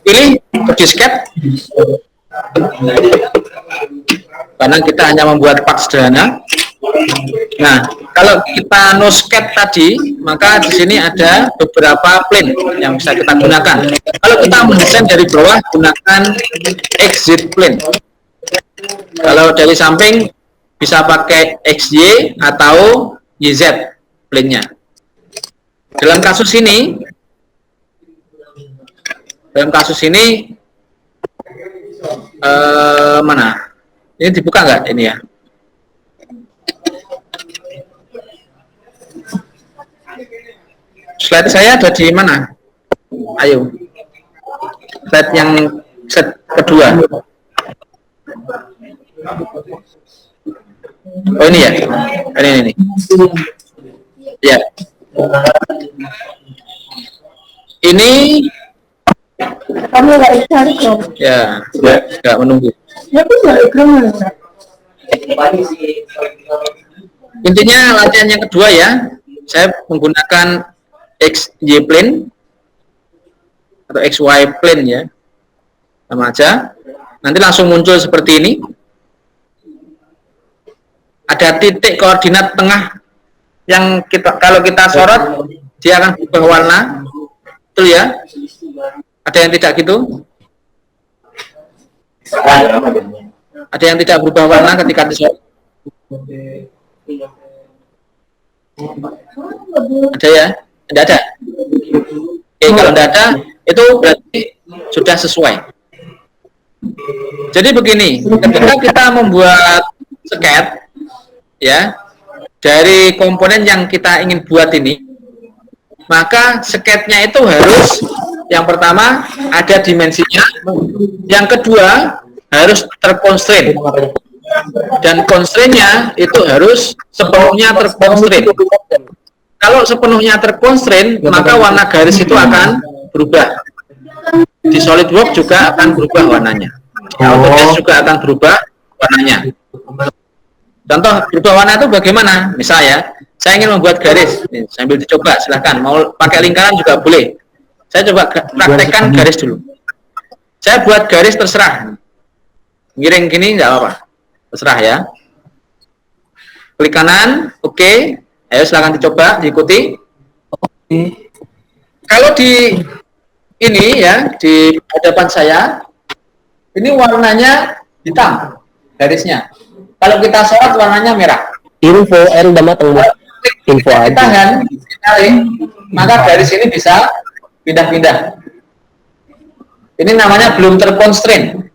pilih disket, karena kita hanya membuat part sederhana. Nah, kalau kita no sketch tadi, maka di sini ada beberapa plane yang bisa kita gunakan. Kalau kita mendesain dari bawah, gunakan exit plane. Kalau dari samping bisa pakai XY atau YZ plane-nya. Dalam kasus ini mana? Ini dibuka nggak ini ya? Slide saya ada di mana? Ayo. Slide yang set kedua. Oh ini ya? Ini. Ya. Ini kamu nggak cari kok? Ya, nggak menunggu. Intinya latihan yang kedua ya, saya menggunakan XY plane atau XY plane ya, sama aja. Nanti langsung muncul seperti ini. Ada titik koordinat tengah yang kalau kita sorot dia akan berubah warna, betul ya? Ada yang tidak gitu? Ada yang tidak berubah warna ketika disorot? Ada ya? Tidak ada? Oke, kalau tidak ada, itu berarti sudah sesuai. Jadi begini, ketika kita membuat sket, ya, dari komponen yang kita ingin buat ini, maka sketnya itu harus yang pertama ada dimensinya, yang kedua harus terconstrain, dan constraint-nya itu harus sepenuhnya terconstrain. Kalau sepenuhnya terconstrain, maka warna garis itu akan berubah. Di SolidWorks juga akan berubah warnanya. Di AutoCAD juga akan berubah warnanya. Contoh berubah warna itu bagaimana? Misalnya, saya ingin membuat garis. Nih, sambil dicoba, silahkan. Mau pakai lingkaran juga boleh. Saya coba praktekkan garis dulu. Saya buat garis terserah. Miring gini nggak apa-apa. Terserah ya. Klik kanan, oke. Ayo silahkan dicoba, diikuti. Kalau di ini ya, di hadapan saya, ini warnanya hitam garisnya. Kalau kita sorot warnanya merah. Info N damateng info aja. Tangan, maka garis ini bisa pindah-pindah. Ini namanya belum terconstrain.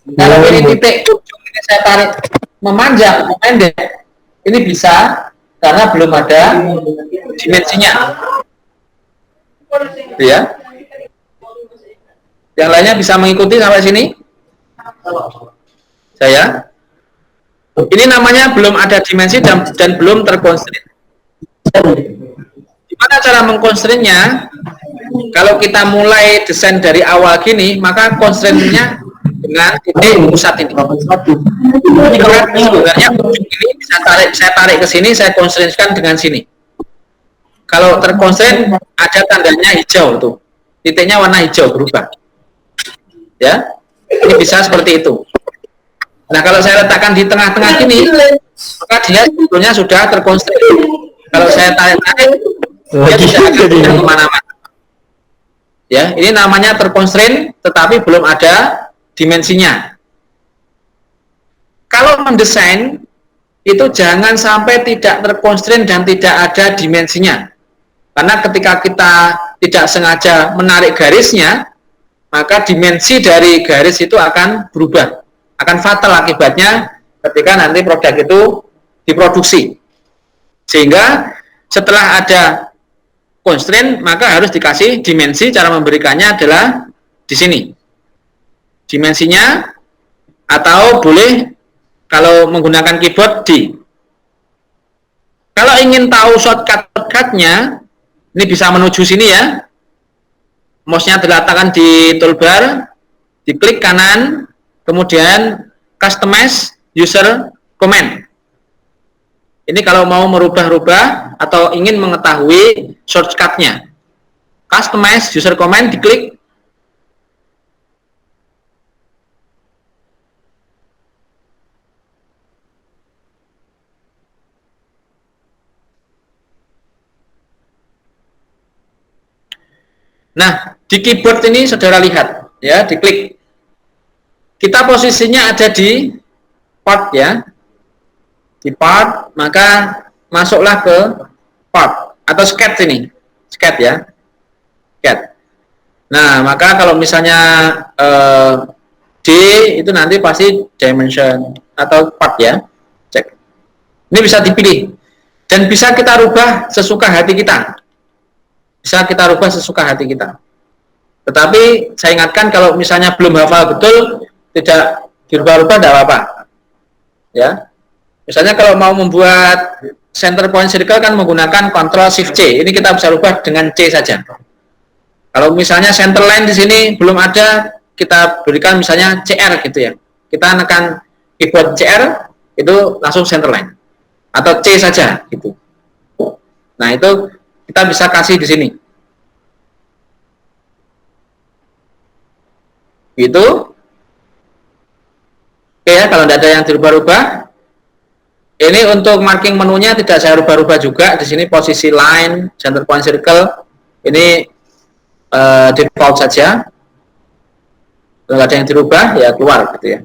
Kalau ini titik ujung ini saya tarik memanjang, memendek, ini bisa karena belum ada dimensinya. Ya. Yang lainnya bisa mengikuti sampai sini? Saya. Ini namanya belum ada dimensi dan belum terconstrain. Gimana cara mengconstrainnya? Kalau kita mulai desain dari awal gini, maka constraint-nya dengan titik pusat ini. Sebenarnya ini bisa saya tarik ke sini, saya constrain-kan dengan sini. Kalau terconstrain ada tandanya hijau tuh, titiknya warna hijau berubah. Ya, ini bisa seperti itu. Nah, kalau saya letakkan di tengah-tengah gini, maka dia sebetulnya sudah terconstrain. Kalau saya tarik-tarik, dia tidak akan pindah kemana-mana. Ya, ini namanya terconstrain, tetapi belum ada dimensinya. Kalau mendesain, itu jangan sampai tidak terconstrain dan tidak ada dimensinya. Karena ketika kita tidak sengaja menarik garisnya, maka dimensi dari garis itu akan berubah. Akan fatal akibatnya ketika nanti produk itu diproduksi. Sehingga setelah ada constraint, maka harus dikasih dimensi. Cara memberikannya adalah di sini. Dimensinya, atau boleh kalau menggunakan keyboard D. Kalau ingin tahu shortcut-nya, ini bisa menuju sini ya. Mouse-nya diletakkan di toolbar, diklik kanan, kemudian customize user command. Ini kalau mau merubah-rubah atau ingin mengetahui shortcut-nya. customize user comment, diklik. Nah, di keyboard ini saudara lihat, ya, diklik. Kita posisinya ada di part, ya, di part, maka masuklah ke part atau sketch ini, sketch, ya, sketch. Nah, maka kalau misalnya D itu nanti pasti dimension atau part, ya, cek. Ini bisa dipilih dan bisa kita rubah sesuka hati kita. Bisa kita rubah sesuka hati kita. Tetapi saya ingatkan kalau misalnya belum hafal betul, tidak dirubah-rubah, tidak apa-apa. Ya, misalnya kalau mau membuat center point circle kan menggunakan Ctrl Shift C. Ini kita bisa rubah dengan C saja. Kalau misalnya center line di sini belum ada, kita berikan misalnya CR gitu ya. Kita tekan keyboard CR itu langsung center line atau C saja gitu. Nah, itu kita bisa kasih di sini. Gitu. Oke ya, kalau tidak ada yang dirubah-rubah. Ini untuk marking menunya tidak saya rubah-rubah juga. Di sini posisi line, center point circle, ini default saja. Kalau ada yang dirubah, ya keluar gitu ya.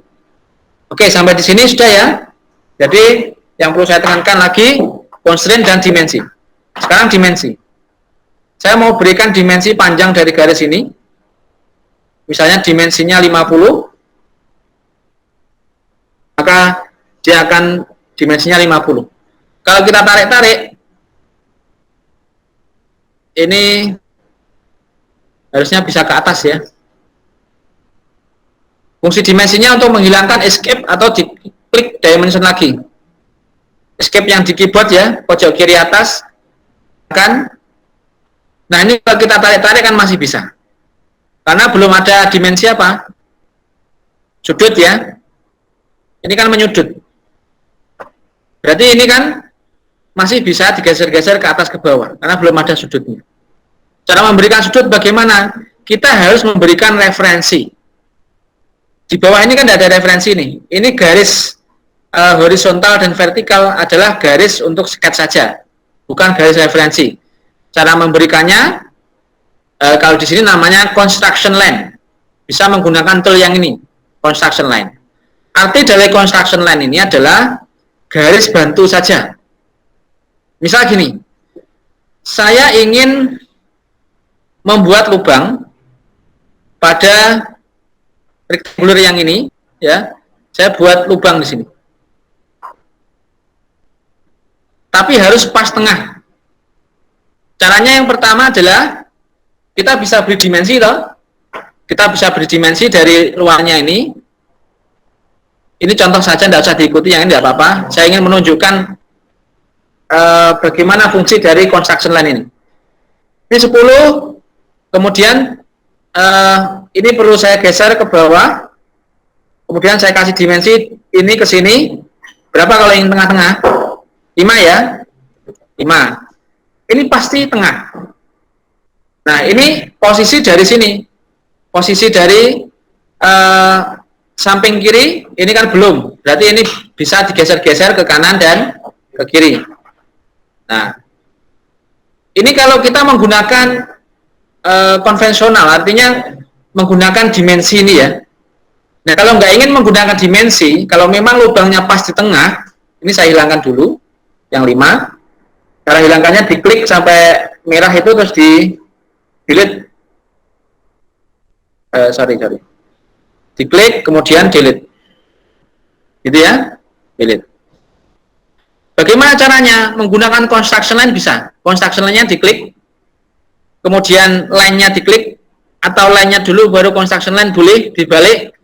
Oke, sampai di sini sudah ya. Jadi yang perlu saya tekankan lagi, constraint dan dimensi. Sekarang dimensi. Saya mau berikan dimensi panjang dari garis ini. Misalnya dimensinya 50. Maka dia akan dimensinya 50. Kalau kita tarik-tarik, ini harusnya bisa ke atas ya. Fungsi dimensinya untuk menghilangkan escape atau diklik dimension lagi. Escape yang di keyboard ya, pojok kiri atas. Kan? Nah, ini kalau kita tarik-tarik kan masih bisa. Karena belum ada dimensi apa? Sudut ya. Ini kan menyudut. Berarti ini kan masih bisa digeser-geser ke atas ke bawah. Karena belum ada sudutnya. Cara memberikan sudut bagaimana? Kita harus memberikan referensi. Di bawah ini kan tidak ada referensi nih. Ini garis horizontal dan vertikal adalah garis untuk sketch saja. Bukan garis referensi. Cara memberikannya, kalau di sini namanya construction line. Bisa menggunakan tool yang ini, construction line. Arti dari construction line ini adalah garis bantu saja. Misal gini, saya ingin membuat lubang pada rectangular yang ini, ya, saya buat lubang di sini. Tapi harus pas tengah. Caranya yang pertama adalah kita bisa beri dimensi loh. Kita bisa beri dimensi dari luarnya ini. Ini contoh saja, tidak usah diikuti, yang ini tidak apa-apa. Saya ingin menunjukkan bagaimana fungsi dari construction line ini. Ini 10, kemudian ini perlu saya geser ke bawah. Kemudian saya kasih dimensi ini ke sini. Berapa kalau yang tengah-tengah? 5 ya. 5. Ini pasti tengah. Nah, ini posisi dari sini. Posisi dari samping kiri, ini kan belum. Berarti ini bisa digeser-geser ke kanan dan ke kiri. Nah, ini kalau kita menggunakan konvensional, artinya menggunakan dimensi ini ya. Nah, kalau nggak ingin menggunakan dimensi, kalau memang lubangnya pas di tengah, ini saya hilangkan dulu, yang 5. Cara hilangkannya diklik sampai merah itu terus di delete. Sorry. Diklik kemudian delete. Gitu ya, delete. Bagaimana caranya? Menggunakan construction line bisa. Construction line-nya diklik, kemudian line-nya diklik, atau line-nya dulu baru construction line, boleh dibalik,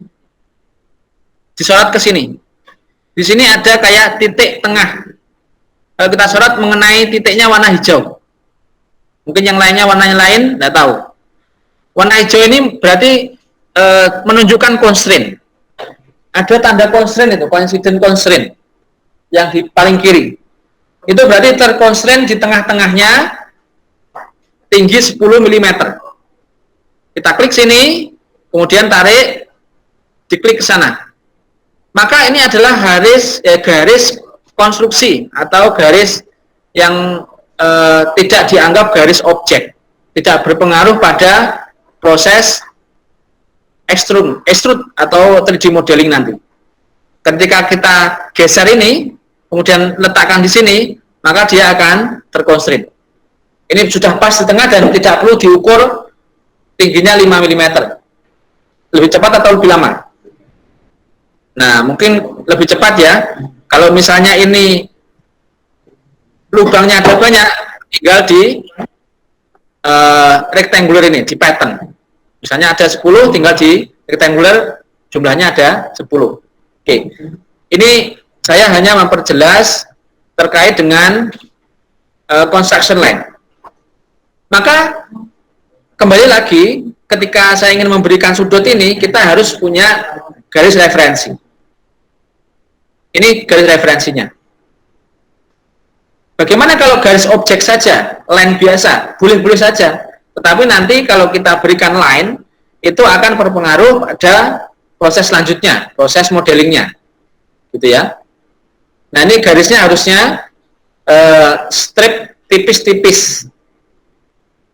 disorot ke sini. Di sini ada kayak titik tengah. Kalau kita sorot mengenai titiknya warna hijau. Mungkin yang lainnya warnanya lain, tidak tahu. Warna hijau ini berarti menunjukkan constraint. Ada tanda constraint itu, coincident constraint yang di paling kiri. Itu berarti terconstraint di tengah-tengahnya tinggi 10 mm. Kita klik sini, kemudian tarik, diklik ke sana. Maka ini adalah garis konstruksi atau garis yang tidak dianggap garis objek, tidak berpengaruh pada proses extrude atau 3D modeling nanti. Ketika kita geser ini, kemudian letakkan di sini, maka dia akan terkonstrain. Ini sudah pas di tengah dan tidak perlu diukur tingginya 5 mm. Lebih cepat atau lebih lama? Nah, mungkin lebih cepat ya. Kalau misalnya ini lubangnya ada banyak, tinggal di rectangular ini, di pattern. Misalnya ada 10, tinggal di rectangular jumlahnya ada 10. Oke. Ini saya hanya memperjelas terkait dengan construction line. Maka kembali lagi, ketika saya ingin memberikan sudut ini, kita harus punya garis referensi. Ini garis referensinya. Bagaimana kalau garis objek saja, line biasa, boleh-boleh saja. Tetapi nanti kalau kita berikan line, itu akan berpengaruh pada proses selanjutnya, proses modelingnya. Gitu ya. Nah, ini garisnya harusnya strip tipis-tipis.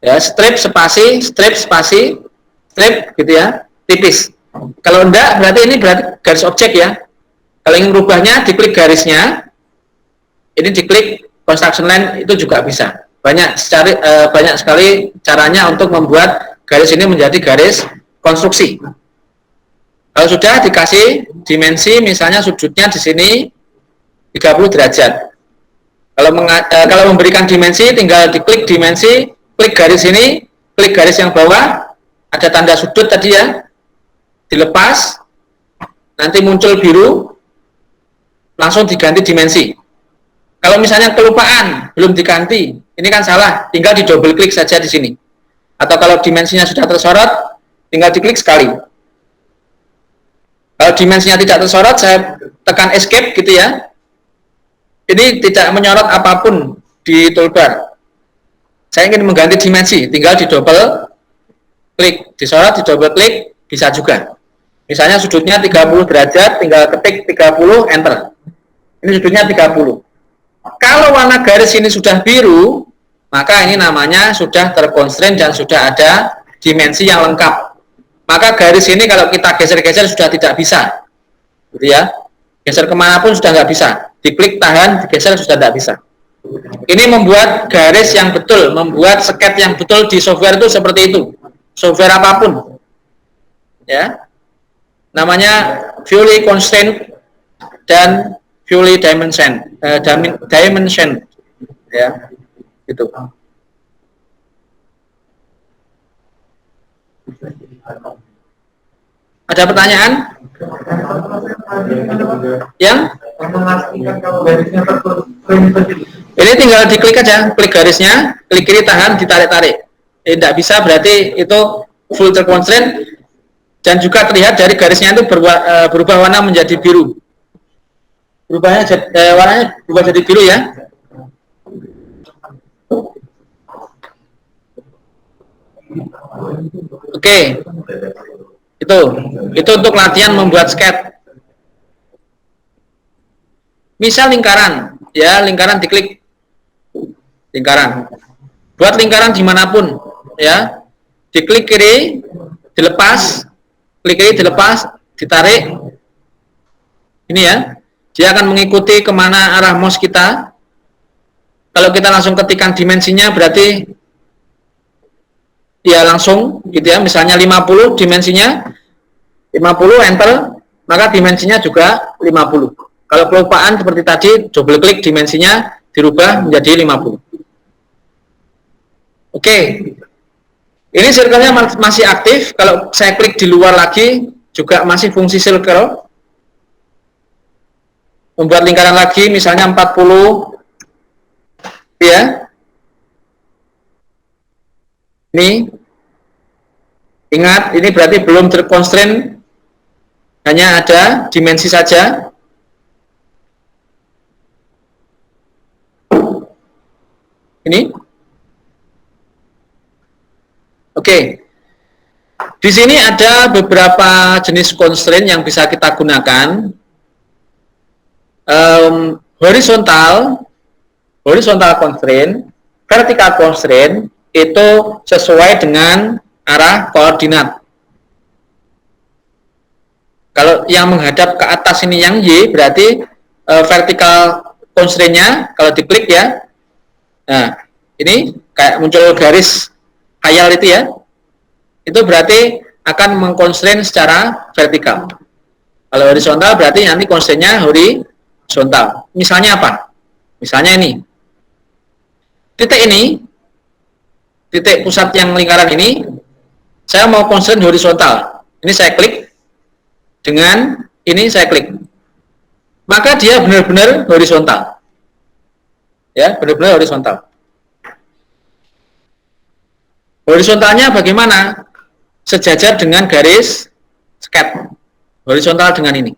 Ya, strip spasi, strip gitu ya, tipis. Kalau enggak, berarti garis objek ya. Kalau ingin merubahnya, diklik garisnya, ini diklik construction line, itu juga bisa. Banyak sekali caranya untuk membuat garis ini menjadi garis konstruksi. Kalau sudah dikasih dimensi, misalnya sudutnya di sini 30 derajat. Kalau memberikan dimensi, tinggal diklik dimensi, klik garis ini, klik garis yang bawah, ada tanda sudut tadi ya, dilepas, nanti muncul biru, langsung diganti dimensi. Kalau misalnya kelupaan, belum diganti, ini kan salah, tinggal di double klik saja di sini. Atau kalau dimensinya sudah tersorot, tinggal diklik sekali. Kalau dimensinya tidak tersorot, saya tekan escape gitu ya. Ini tidak menyorot apapun di toolbar. Saya ingin mengganti dimensi, tinggal di double klik, disorot, di double klik, bisa juga. Misalnya sudutnya 30 derajat, tinggal ketik 30, enter. Ini sudutnya 30. Kalau warna garis ini sudah biru, maka ini namanya sudah terconstrain dan sudah ada dimensi yang lengkap. Maka garis ini kalau kita geser-geser sudah tidak bisa. Gitu ya. Geser kemanapun sudah nggak bisa. Diklik, tahan, digeser sudah tidak bisa. Ini membuat garis yang betul, membuat sket yang betul di software itu seperti itu. Software apapun. Ya. Namanya fully constraint dan fully dimension, ya, itu. Ada pertanyaan? Yang? Ini tinggal diklik aja, klik garisnya, klik kiri tahan, ditarik-tarik. Tidak bisa berarti itu full terconstraint dan juga terlihat dari garisnya itu berubah warna menjadi biru. Warnanya berubah jadi biru ya. Oke. Itu untuk latihan membuat sketch. Misal lingkaran, ya, lingkaran diklik lingkaran. Buat lingkaran dimanapun, ya. Diklik kiri, dilepas, klik kiri, dilepas, ditarik. Ini ya. Dia akan mengikuti kemana arah mouse kita. Kalau kita langsung ketikkan dimensinya berarti ya langsung gitu ya. Misalnya 50 dimensinya, 50 enter, maka dimensinya juga 50. Kalau kelupaan seperti tadi, double klik dimensinya dirubah menjadi 50. Oke. Ini circle-nya masih aktif. Kalau saya klik di luar lagi juga masih fungsi circle. Membuat lingkaran lagi, misalnya 40, ya. Ini, ingat, ini berarti belum terconstrain, hanya ada dimensi saja. Ini. Oke. Di sini ada beberapa jenis constraint yang bisa kita gunakan. Horizontal constraint, vertical constraint itu sesuai dengan arah koordinat. Kalau yang menghadap ke atas ini yang Y, berarti vertical constraint-nya kalau diklik ya, nah ini kayak muncul garis khayal itu ya, itu berarti akan mengconstrain secara vertikal. Kalau horizontal berarti nanti constraint-nya horizontal. Misalnya apa? Misalnya ini, titik pusat yang lingkaran ini, saya mau constraint horizontal. Ini saya klik, dengan ini saya klik, maka dia benar-benar horizontal. Ya, benar-benar horizontal. Horizontalnya bagaimana? Sejajar dengan garis sket. Horizontal dengan ini.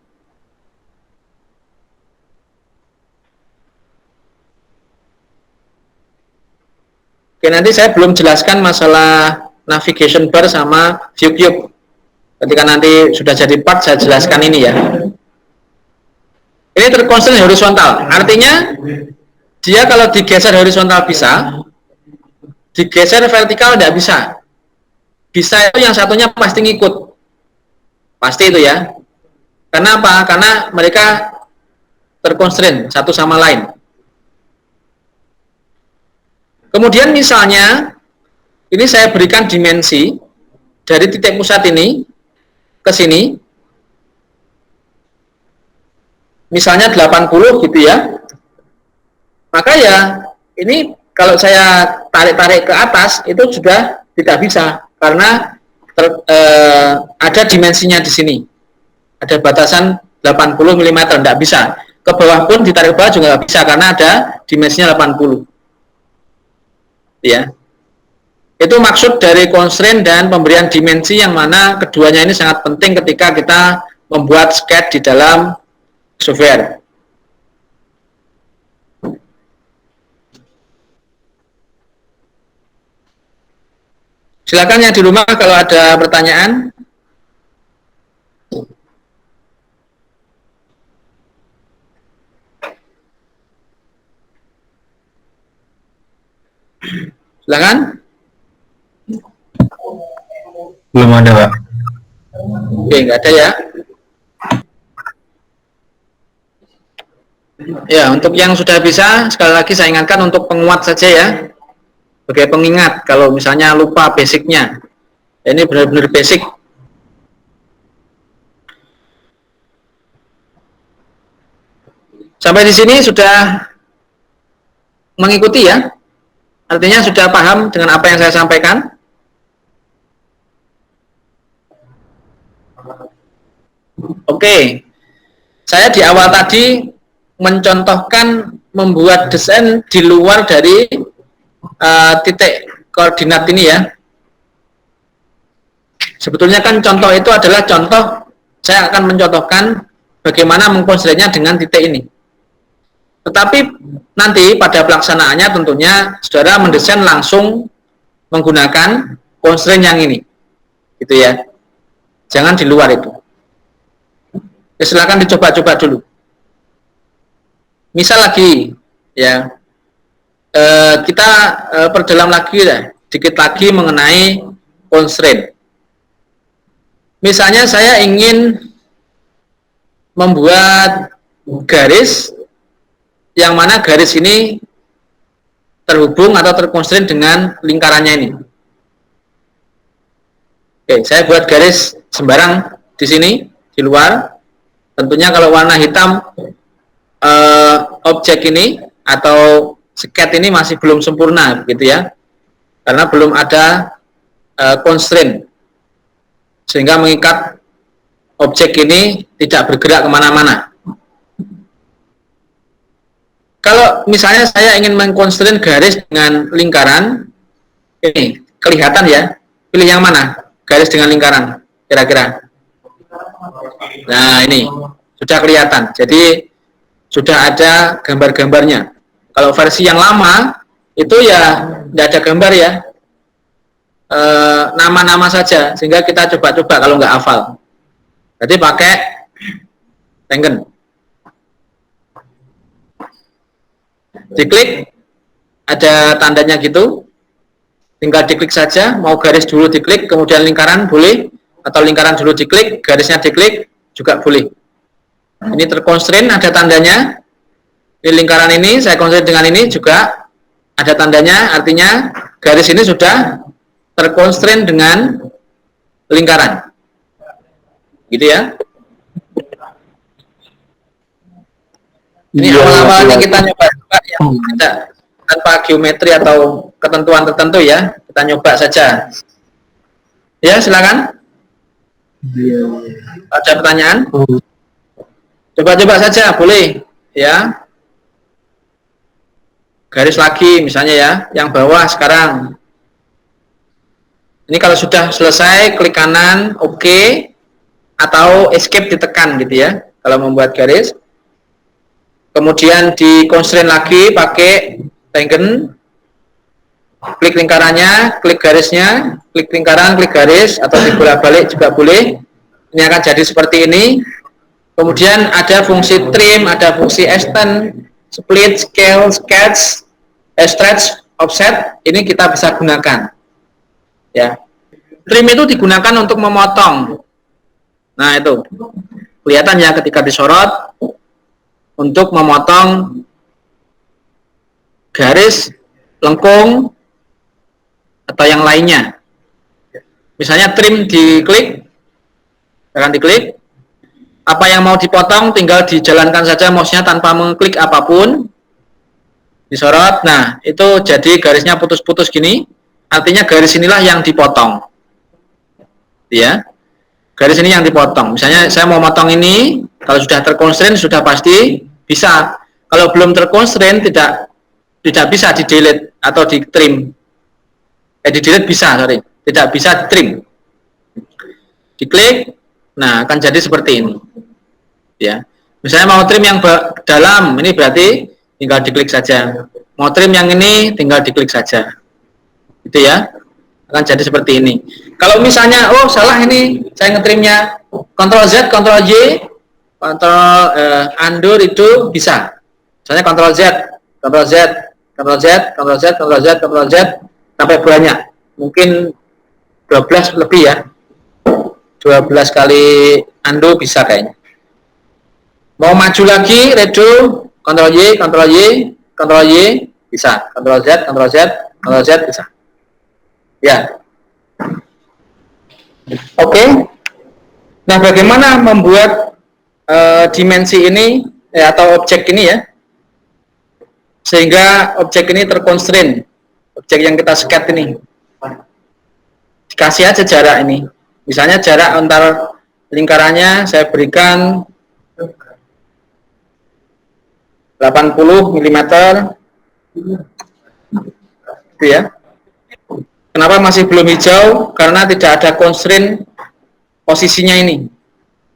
Oke, nanti saya belum jelaskan masalah navigation bar sama view cube. Ketika nanti sudah jadi part, saya jelaskan ini ya. Ini terkonstrain horizontal. Artinya, dia kalau digeser horizontal bisa, digeser vertikal tidak bisa. Bisa itu yang satunya pasti ngikut. Pasti itu ya. Karena apa? Karena mereka terkonstrain satu sama lain. Kemudian misalnya, ini saya berikan dimensi dari titik pusat ini ke sini, misalnya 80 gitu ya, maka ya ini kalau saya tarik-tarik ke atas itu sudah tidak bisa, karena ada dimensinya di sini, ada batasan 80 mm, tidak bisa. Ke bawah pun ditarik ke bawah juga tidak bisa, karena ada dimensinya 80. Ya, itu maksud dari constraint dan pemberian dimensi, yang mana keduanya ini sangat penting ketika kita membuat sketch di dalam software. Silakan yang di rumah kalau ada pertanyaan. Silakan. Belum ada, Pak. Oke, nggak ada ya. Ya, untuk yang sudah bisa, sekali lagi saya ingatkan untuk penguat saja ya. Sebagai pengingat, kalau misalnya lupa basicnya. Ini benar-benar basic. Sampai di sini sudah mengikuti ya. Artinya sudah paham dengan apa yang saya sampaikan? Oke. Saya di awal tadi mencontohkan membuat desain di luar dari titik koordinat ini ya. Sebetulnya kan contoh itu adalah contoh, saya akan mencontohkan bagaimana mengkonstruksinya dengan titik ini. Tetapi nanti pada pelaksanaannya tentunya saudara mendesain langsung menggunakan constraint yang ini, gitu ya. Jangan di luar itu. Ya, silakan dicoba-coba dulu. Misal lagi, ya, kita perdalam lagi ya, dikit lagi mengenai constraint. Misalnya saya ingin membuat garis yang mana garis ini terhubung atau terkonstrain dengan lingkarannya ini. Oke, saya buat garis sembarang di sini, di luar. Tentunya kalau warna hitam, objek ini atau sket ini masih belum sempurna, gitu ya. Karena belum ada constraint, sehingga mengikat objek ini tidak bergerak kemana-mana. Kalau misalnya saya ingin mengkonstrain garis dengan lingkaran, ini kelihatan ya, pilih yang mana? Garis dengan lingkaran, kira-kira. Nah, ini sudah kelihatan. Jadi sudah ada gambar-gambarnya. Kalau versi yang lama itu ya tidak ada gambar ya. nama-nama saja, sehingga kita coba-coba kalau nggak hafal. Jadi pakai Tangen. Diklik, ada tandanya gitu, tinggal diklik saja, mau garis dulu diklik, kemudian lingkaran boleh, atau lingkaran dulu diklik, garisnya diklik, juga boleh. Ini terconstrain, ada tandanya. Di lingkaran ini, saya constrain dengan ini juga ada tandanya, artinya garis ini sudah terconstrain dengan lingkaran. Gitu ya. Ini awal-awalnya kita nyoba-nyoba ya, tidak tanpa geometri atau ketentuan tertentu ya, kita nyoba saja. Ya, silakan. Ada pertanyaan? Coba-coba saja, boleh. Ya. Garis lagi, misalnya ya, yang bawah sekarang. Ini kalau sudah selesai, klik kanan, OK, atau escape ditekan gitu ya, kalau membuat garis. Kemudian di constrain lagi pakai Tangen, klik lingkarannya, klik garisnya, klik lingkaran, klik garis, atau dibolak-balik juga boleh. Ini akan jadi seperti ini. Kemudian ada fungsi trim, ada fungsi extend, split, scale, sketch, stretch, offset. Ini kita bisa gunakan. Ya, trim itu digunakan untuk memotong. Nah itu kelihatan ya ketika disorot, untuk memotong garis, lengkung, atau yang lainnya. Misalnya trim diklik, akan diklik. Apa yang mau dipotong tinggal dijalankan saja mouse-nya tanpa mengklik apapun. Disorot, nah itu jadi garisnya putus-putus gini. Artinya garis inilah yang dipotong. Ya, garis ini yang dipotong. Misalnya saya mau motong ini, kalau sudah terconstrain sudah pasti bisa. Kalau belum terconstrain tidak bisa di delete atau di trim. Di delete bisa, sorry, tidak bisa di trim. Diklik, nah akan jadi seperti ini. Ya, misalnya mau trim yang dalam, ini berarti tinggal diklik saja. Mau trim yang ini, tinggal diklik saja. Gitu ya, akan jadi seperti ini. Kalau misalnya, oh salah ini, saya ngetrimnya Ctrl Z, Ctrl Y, Ctrl undo itu bisa. Misalnya Ctrl Z, Ctrl Z, Ctrl Z, Ctrl Z, Ctrl Z, Ctrl Z, sampai banyak. Mungkin 12 lebih ya. 12 kali undo bisa kayaknya. Mau maju lagi, redo, Ctrl Y, Ctrl Y, Ctrl Y, bisa. Ctrl Z, Ctrl Z, Ctrl Z, bisa. Ya. Oke. Nah, bagaimana membuat dimensi ini atau objek ini ya, sehingga objek ini terconstrain, objek yang kita sket ini dikasih aja jarak ini, misalnya jarak antar lingkarannya saya berikan 80 mm itu ya. Kenapa masih belum hijau? Karena tidak ada constraint posisinya ini.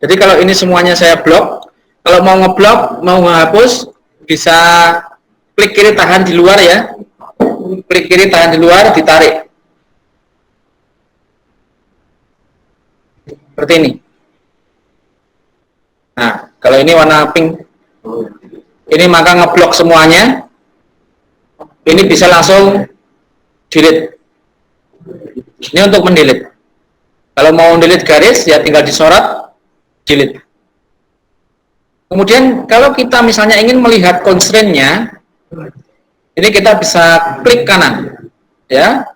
Jadi kalau ini semuanya saya blok, kalau mau ngeblok, mau menghapus, bisa klik kiri tahan di luar ya. Klik kiri tahan di luar, ditarik. Seperti ini. Nah, kalau ini warna pink, ini maka ngeblok semuanya. Ini bisa langsung delete. Ini untuk mendelete. Kalau mau delete garis, ya tinggal disorot, delete. Kemudian kalau kita misalnya ingin melihat constraint-nya, ini kita bisa klik kanan, ya,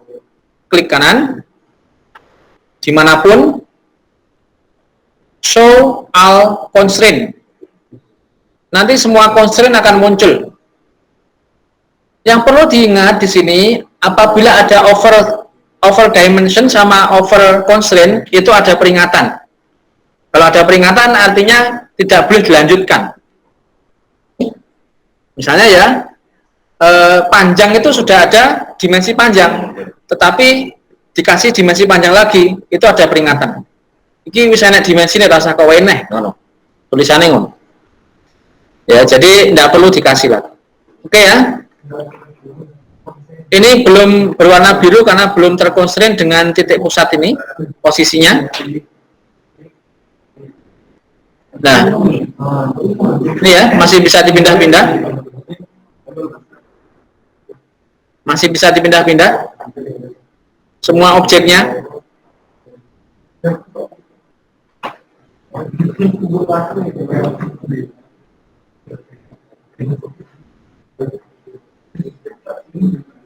klik kanan, dimanapun, show all constraint. Nanti semua constraint akan muncul. Yang perlu diingat di sini, apabila ada over dimension sama over constraint, itu ada peringatan. Kalau ada peringatan artinya tidak boleh dilanjutkan. Misalnya ya, panjang itu sudah ada dimensi panjang, tetapi dikasih dimensi panjang lagi, itu ada peringatan. Ini misalnya dimensi ini rasa kaweneh, tulisannya ngono. Ya, jadi tidak perlu dikasih lagi. Oke ya. Ini belum berwarna biru karena belum terkonstrain dengan titik pusat ini posisinya. Nah, ini ya masih bisa dipindah-pindah, masih bisa dipindah-pindah semua objeknya.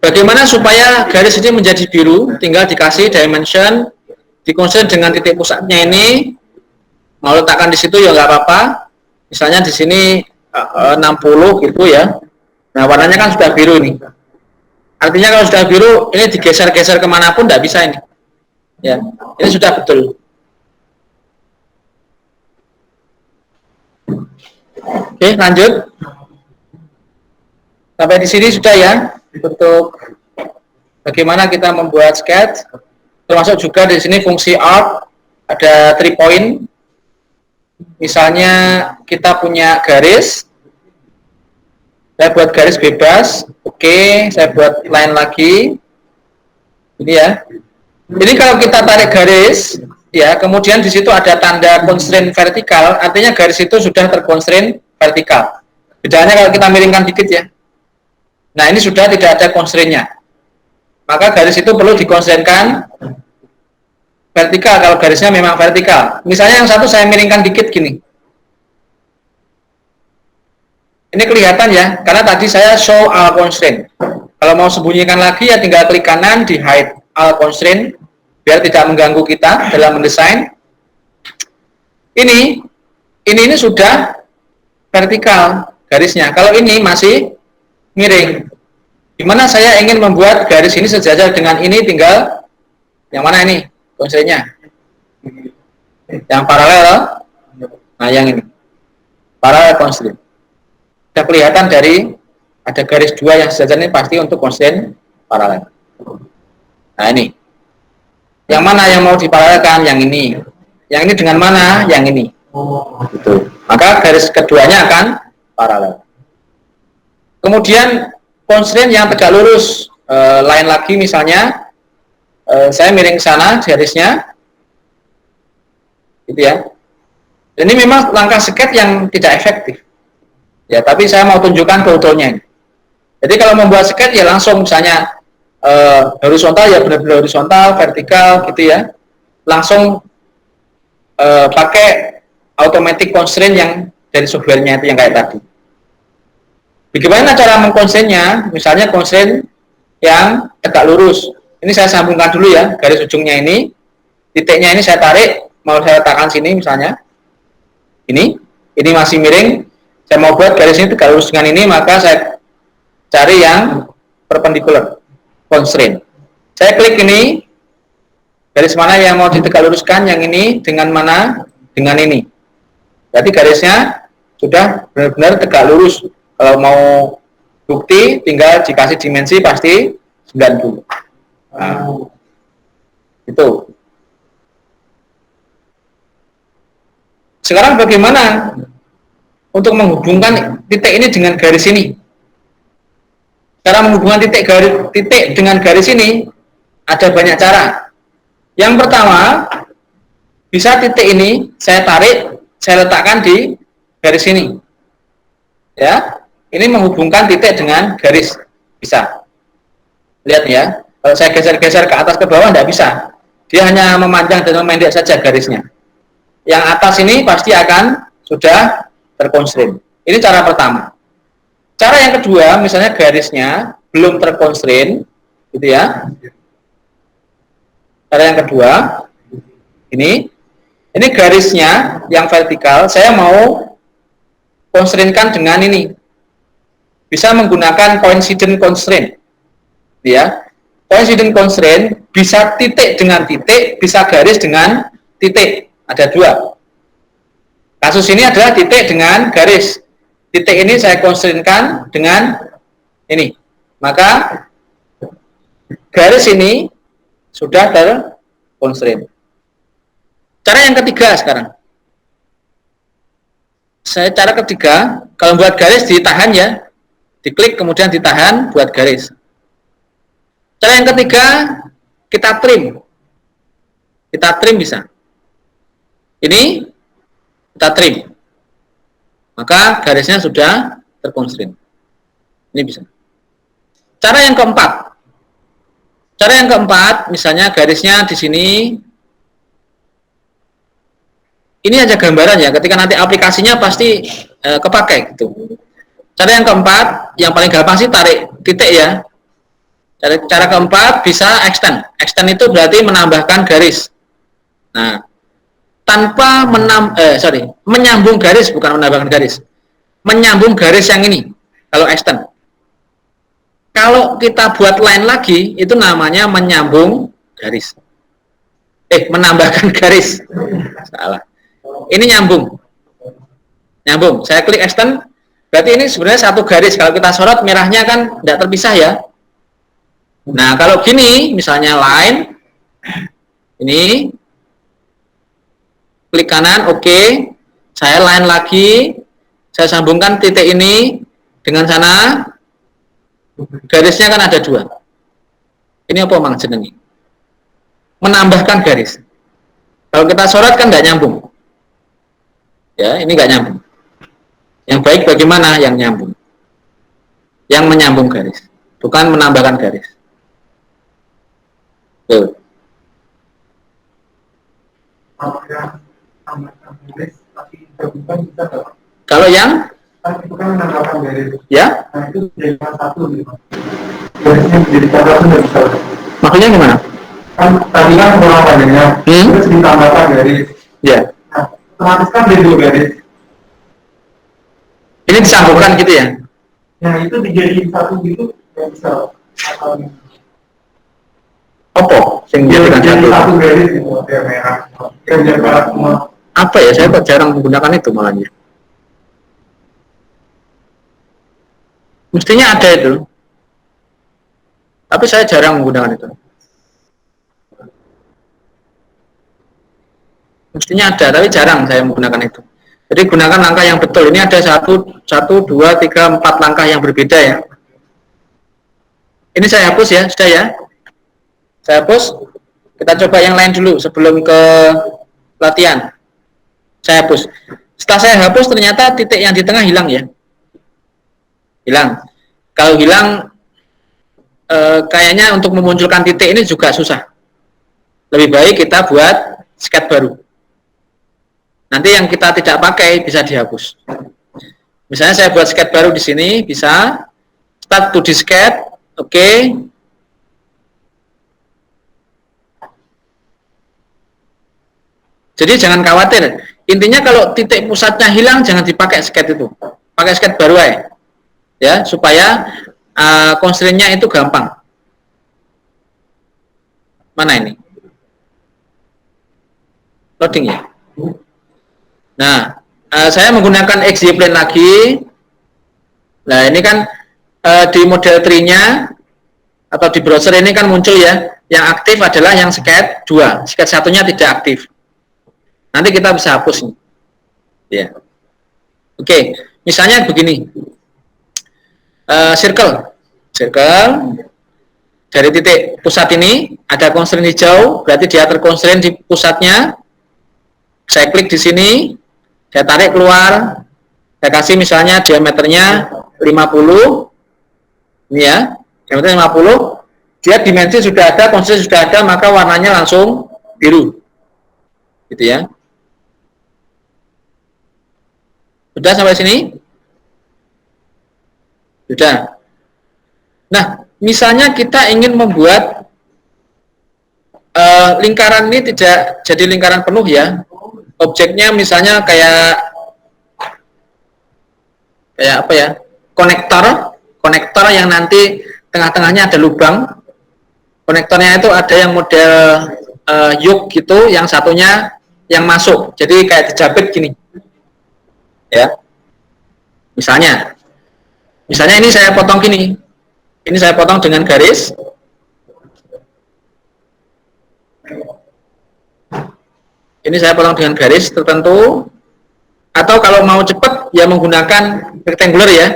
Bagaimana supaya garis ini menjadi biru? Tinggal dikasih dimension, dikonsen dengan titik pusatnya ini. Mau letakkan di situ ya nggak apa-apa. Misalnya di sini 60 gitu ya. Nah warnanya kan sudah biru ini. Artinya kalau sudah biru ini digeser-geser kemanapun tidak bisa ini. Ya, ini sudah betul. Oke, lanjut. Sampai di sini sudah ya untuk bagaimana kita membuat sketch. Termasuk juga di sini fungsi arc, ada 3 point. Misalnya kita punya garis, saya buat garis bebas. Oke, saya buat line lagi. Ini ya. Ini kalau kita tarik garis, ya, kemudian di situ ada tanda constraint vertikal, artinya garis itu sudah terconstraint vertikal. Bedanya kalau kita miringkan dikit ya. Nah, ini sudah tidak ada constraint-nya. Maka garis itu perlu dikonstrainkan vertikal kalau garisnya memang vertikal. Misalnya yang satu saya miringkan dikit gini. Ini kelihatan ya, karena tadi saya show all constraint. Kalau mau sembunyikan lagi ya tinggal klik kanan di hide all constraint biar tidak mengganggu kita dalam mendesain. Ini sudah vertikal garisnya. Kalau ini masih miring. Dimana saya ingin membuat garis ini sejajar dengan ini, tinggal yang mana ini constraint-nya? Yang paralel. Nah, yang ini paralel constraint. Sudah kelihatan dari ada garis 2 yang sejajar ini pasti untuk constraint paralel. Nah, ini. Yang mana yang mau diparalelkan? Yang ini. Yang ini dengan mana? Yang ini. Gitu. Maka garis keduanya akan paralel. Kemudian constraint yang tegak lurus, lain lagi misalnya saya miring ke sana garisnya, gitu ya. Ini memang langkah sketch yang tidak efektif, ya. Tapi saya mau tunjukkan keutuhannya. Jadi kalau membuat sketch ya langsung misalnya horizontal ya benar-benar horizontal, vertikal, gitu ya. Langsung pakai automatic constraint yang dari softwarenya itu yang kayak tadi. Bagaimana cara mengkonstrainnya? Misalnya constraint yang tegak lurus. Ini saya sambungkan dulu ya, garis ujungnya ini. Titiknya ini saya tarik, mau saya letakkan sini misalnya. Ini masih miring. Saya mau buat garis ini tegak lurus dengan ini, maka saya cari yang perpendicular constraint. Saya klik ini, garis mana yang mau ditegak luruskan, yang ini dengan mana? Dengan ini. Berarti garisnya sudah benar-benar tegak lurus. Kalau mau bukti, tinggal dikasih dimensi pasti 90. Nah, itu. Sekarang bagaimana untuk menghubungkan titik ini dengan garis ini? Cara menghubungkan titik dengan garis ini ada banyak cara. Yang pertama, bisa titik ini saya tarik, saya letakkan di garis ini. Ya. Ini menghubungkan titik dengan garis, bisa. Lihat ya, kalau saya geser-geser ke atas ke bawah tidak bisa. Dia hanya memanjang dan memendek saja garisnya. Yang atas ini pasti akan sudah terconstraint. Ini cara pertama. Cara yang kedua, misalnya garisnya belum terconstraint, gitu ya. Cara yang kedua, ini garisnya yang vertikal, saya mau constraint-kan dengan ini. Bisa menggunakan coincident constraint, ya. Coincident constraint bisa titik dengan titik, bisa garis dengan titik. Ada 2. Kasus ini adalah titik dengan garis. Titik ini saya constraint-kan dengan ini. Maka garis ini sudah terconstraint. Cara yang ketiga sekarang. Cara ketiga, kalau buat garis ditahan ya. Diklik kemudian ditahan buat garis. Cara yang ketiga, kita trim. Kita trim bisa. Ini kita trim. Maka garisnya sudah terkonstrain. Ini bisa. Cara yang keempat. Cara yang keempat, misalnya garisnya di sini. Ini aja gambaran ya, ketika nanti aplikasinya pasti kepakai gitu. Cara yang keempat, yang paling gampang sih tarik titik ya. Cara keempat bisa extend. Extend itu berarti menambahkan garis. Nah, tanpa menyambung garis, bukan menambahkan garis. Menyambung garis yang ini, kalau extend. Kalau kita buat line lagi, itu namanya menyambung garis. Menambahkan garis. Salah. Ini nyambung. Nyambung. Saya klik extend, berarti ini sebenarnya satu garis. Kalau kita sorot, merahnya kan tidak terpisah ya. Nah, kalau gini, misalnya line, ini, klik kanan, oke. Saya line lagi, saya sambungkan titik ini dengan sana. Garisnya kan ada dua. Ini apa mang jenengi? Menambahkan garis. Kalau kita sorot kan nggak nyambung. Ya, ini nggak nyambung. Yang baik bagaimana? Yang nyambung. Yang menyambung garis, bukan menambahkan garis. Tuh. Kalau yang itu kan menambahkan garis. Ya? Nah, itu jadi satu gitu. Garisnya jadi satu nggak bisa. Maksudnya gimana? Kan tadi kan kurang panjangnya, terus ditambahkan garis. Ya. Nah, otomatis kan jadi dua garis. Ini disambungkan gitu ya? Nah, itu dijadiin satu gitu nggak bisa. Apa? Sing dijadikan Jadi satu. satu garis gitu, kayak merah. Yang merah semua. Apa ya? Saya kok jarang menggunakan itu malahnya. Mestinya ada itu, tapi saya jarang menggunakan itu. Mestinya ada, tapi jarang saya menggunakan itu. Jadi gunakan langkah yang betul. Ini ada 1, 2, 3, 4 langkah yang berbeda ya. Ini saya hapus ya, sudah ya. Saya hapus. Kita coba yang lain dulu sebelum ke latihan. Saya hapus. Setelah saya hapus, ternyata titik yang di tengah hilang ya. Hilang. Kalau hilang, kayaknya untuk memunculkan titik ini juga susah. Lebih baik kita buat sketch baru. Nanti yang kita tidak pakai bisa dihapus. Misalnya saya buat sketch baru di sini, bisa start to sketch, oke. Jadi jangan khawatir. Intinya kalau titik pusatnya hilang, jangan dipakai sketch itu. Pakai sketch baru aja. Ya, supaya constraint-nya itu gampang. Mana ini? Loading ya. Nah, saya menggunakan XY plane lagi. Nah, ini kan di model tree-nya atau di browser ini kan muncul ya. Yang aktif adalah yang sketch 2. Sketch satunya tidak aktif. Nanti kita bisa hapus nih. Ya. Oke, misalnya begini. Circle dari titik pusat ini ada constraint hijau, berarti dia terconstraint di pusatnya. Saya klik di sini, saya tarik keluar, saya kasih misalnya diameternya 50, ini ya, diameternya 50, dia dimensi sudah ada, constraint sudah ada, maka warnanya langsung biru, gitu ya. Sudah sampai sini? Sudah. Nah, misalnya kita ingin membuat lingkaran ini tidak jadi lingkaran penuh ya. Objeknya misalnya kayak apa ya? Konektor yang nanti tengah-tengahnya ada lubang. Konektornya itu ada yang model yoke gitu, yang satunya yang masuk. Jadi kayak dijabet gini. Ya. Misalnya ini saya potong gini. Ini saya potong dengan garis. Ini saya potong dengan garis tertentu. Atau kalau mau cepat ya menggunakan rectangular ya.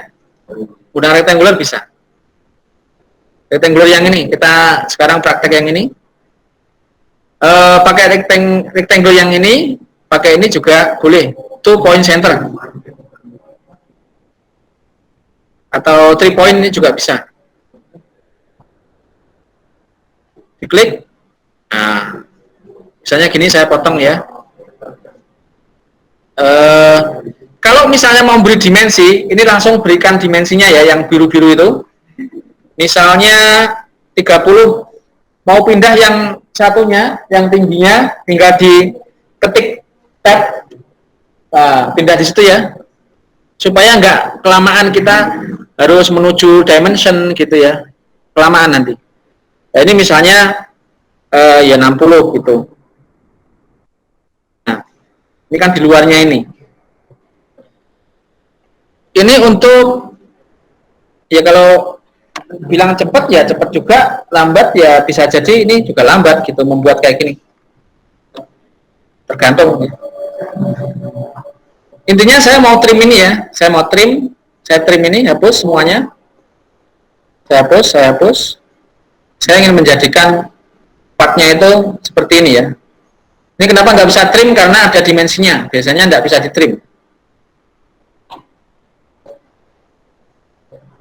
Menggunakan rectangular bisa. Rectangular yang ini, kita sekarang praktek yang ini. Pakai rectangle yang ini, pakai ini juga boleh. 2 point center atau 3 point ini juga bisa. Diklik. Nah, misalnya gini saya potong ya. Kalau misalnya mau beri dimensi, ini langsung berikan dimensinya ya, yang biru-biru itu. Misalnya 30, mau pindah yang satunya, yang tingginya, tinggal diketik tab, nah, pindah di situ ya, supaya nggak kelamaan kita harus menuju dimension gitu ya, kelamaan nanti. Nah, ini misalnya ya 60 gitu. Nah, ini kan di luarnya ini. Ini untuk ya kalau bilang cepat ya cepat juga, lambat ya bisa jadi ini juga lambat gitu membuat kayak gini. Tergantung. Intinya saya mau trim ini ya, saya trim ini, hapus semuanya. Saya hapus. Saya ingin menjadikan partnya itu seperti ini ya. Ini kenapa nggak bisa trim? Karena ada dimensinya. Biasanya nggak bisa ditrim.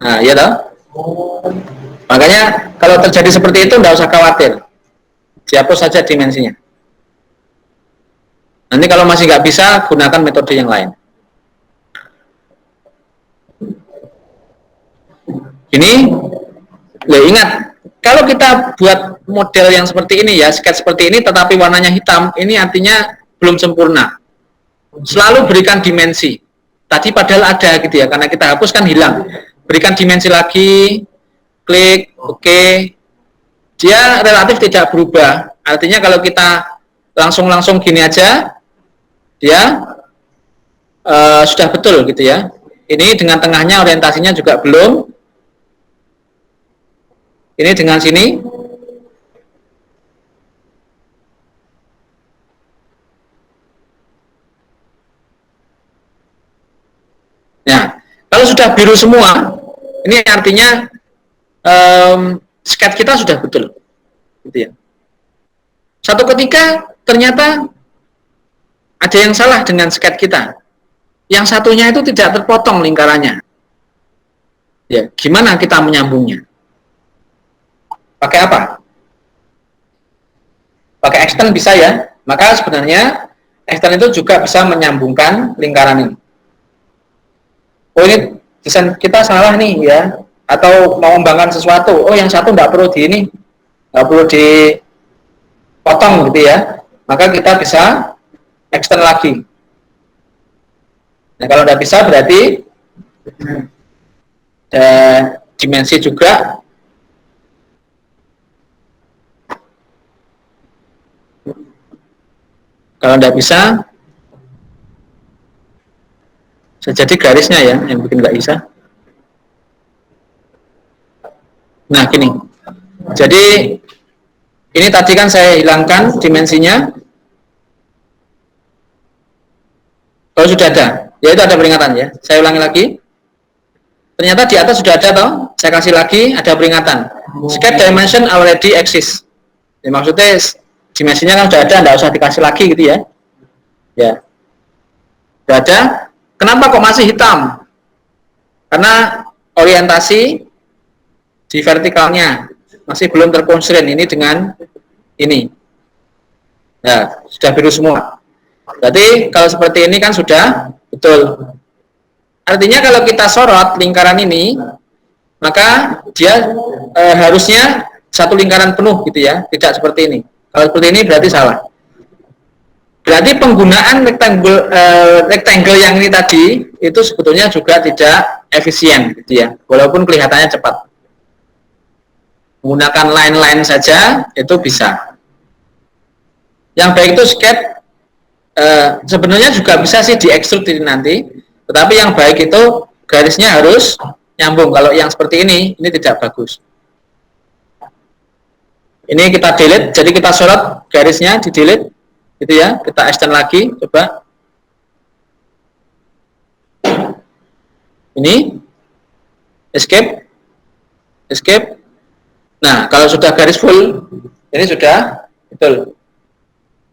Nah, iya toh? Makanya kalau terjadi seperti itu nggak usah khawatir. Dihapus saja dimensinya. Nanti kalau masih nggak bisa, gunakan metode yang lain. Ini, ingat, kalau kita buat model yang seperti ini ya, sketch seperti ini, tetapi warnanya hitam, ini artinya belum sempurna. Selalu berikan dimensi. Tadi padahal ada gitu ya, karena kita hapus kan hilang. Berikan dimensi lagi, klik, oke. Dia relatif tidak berubah. Artinya kalau kita langsung gini aja, dia sudah betul gitu ya. Ini dengan tengahnya orientasinya juga belum. Ini dengan sini. Nah, kalau sudah biru semua, ini artinya sketch kita sudah betul, gitu ya. Satu ketika ternyata ada yang salah dengan sketch kita. Yang satunya itu tidak terpotong lingkarannya. Ya, gimana kita menyambungnya? Pakai apa? Pakai extend bisa ya. Maka sebenarnya extend itu juga bisa menyambungkan lingkaran ini. Oh, ini desain kita salah nih ya. Atau mau mengembangkan sesuatu. Oh, yang satu nggak perlu di ini, nggak perlu dipotong gitu ya. Maka kita bisa extend lagi. Nah, kalau nggak bisa berarti dimensi juga. Kalau nggak bisa, jadi garisnya ya yang bikin nggak bisa. Nah, gini. Jadi ini tadi kan saya hilangkan dimensinya. Kalau sudah ada, ya itu ada peringatan ya. Saya ulangi lagi. Ternyata di atas sudah ada toh. Saya kasih lagi ada peringatan. Sketch dimension already exists. Ya, maksudnya dimensinya kan sudah ada, nggak usah dikasih lagi gitu ya. Ya, sudah ada. Kenapa kok masih hitam? Karena orientasi di vertikalnya masih belum terconstrain ini dengan ini. Ya, sudah biru semua. Berarti kalau seperti ini kan sudah betul. Artinya kalau kita sorot lingkaran ini, maka dia harusnya satu lingkaran penuh gitu ya, tidak seperti ini. Kalau seperti ini berarti salah. Berarti penggunaan rectangle yang ini tadi itu sebetulnya juga tidak efisien gitu ya, walaupun kelihatannya cepat. Menggunakan line-line saja itu bisa. Yang baik itu sketch sebenarnya juga bisa sih di-extrude nanti, tetapi yang baik itu garisnya harus nyambung. Kalau yang seperti ini tidak bagus. Ini kita delete, jadi kita sorot garisnya, di delete gitu ya, kita extend lagi, coba ini escape, Nah, kalau sudah garis full, ini sudah betul.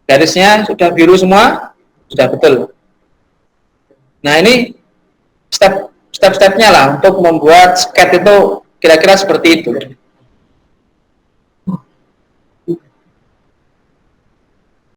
Garisnya sudah biru semua, sudah betul. Nah, ini step-stepnya lah untuk membuat sketch itu kira-kira seperti itu.